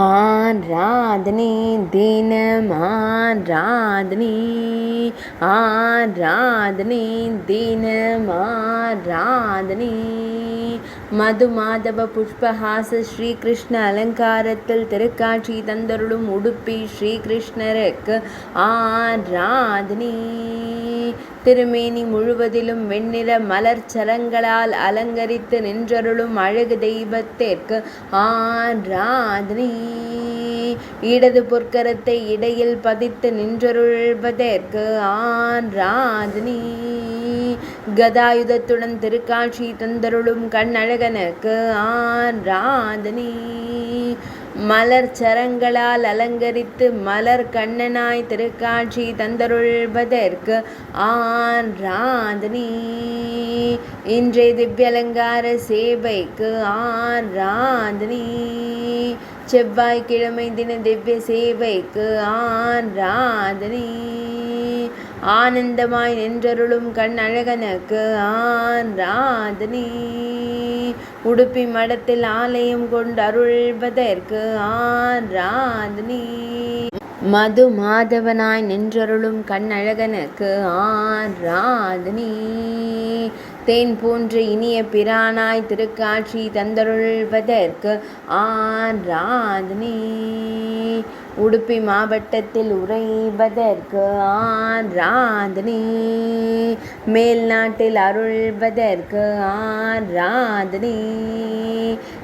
ஆராதனை தினம் ஆராதனை ஆராதனை தினம் ஆராதனை மது மாதவ புஷ்பஹாச ஸ்ரீகிருஷ்ண அலங்காரத்தில் திருக்காட்சி தந்தருளும் உடுப்பி ஸ்ரீகிருஷ்ணருக்கு ஆராதனை. திருமேனி முழுவதிலும் வெண்ணிற மலர் சரங்களால் அலங்கரித்து நின்றருளும் அழகு தெய்வத்திற்கு ஆராதனை. இடது பொற்கரத்தை இடையில் பதித்து நின்றருள்வதற்கு ஆராதனை. கதாயுதத்துடன் திருக்காட்சி தந்தருளும் கண்ணழகனுக்கு ஆராதனை. மலர் சரங்களால் அலங்கரித்து மலர் கண்ணனாய் திருக்காட்சி தந்தருள்வதற்கு ஆராதனை. இன்றைய திவ்யலங்கார சேவைக்கு ஆராதனை. செவ்வாய்க்கிழமை தின திவ்ய சேவைக்கு ஆராதனை. ஆனந்தமாய் நின்றருளும் கண்ணழகனுக்கு ஆராதனை. உடுப்பி மடத்தில் ஆலயம் கொண்டு அருள்வதற்கு ஆராதனை. மது மாதவனாய் நின்றருளும் கண்ணழகனுக்கு ஆராதனை. தேன் போன்ற இனிய பிரானாய் திருக்காட்சி தந்தருள்வதற்கு ஆராதனை. உடுப்பி மாவட்டத்தில் உறைவதற்கு ஆராதனை. மேல் நாட்டில் அருள்வதற்கு ஆராதனை.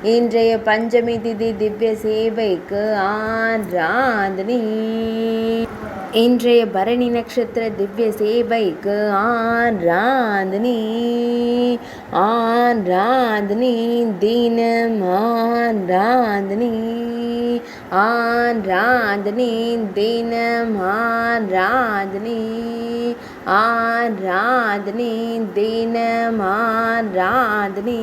இன்றைய பஞ்சமி திதி திவ்ய சேவைக்கு ஆராதனை. இன்றைய பரணி நட்சத்திர திவ்ய சேவைக்கு ஆராதனை. ஆராதனை தினம் ஆராதனை. ஆராதனை தினம் ஆராதனை. ஆராதனை தினம் ஆராதனை.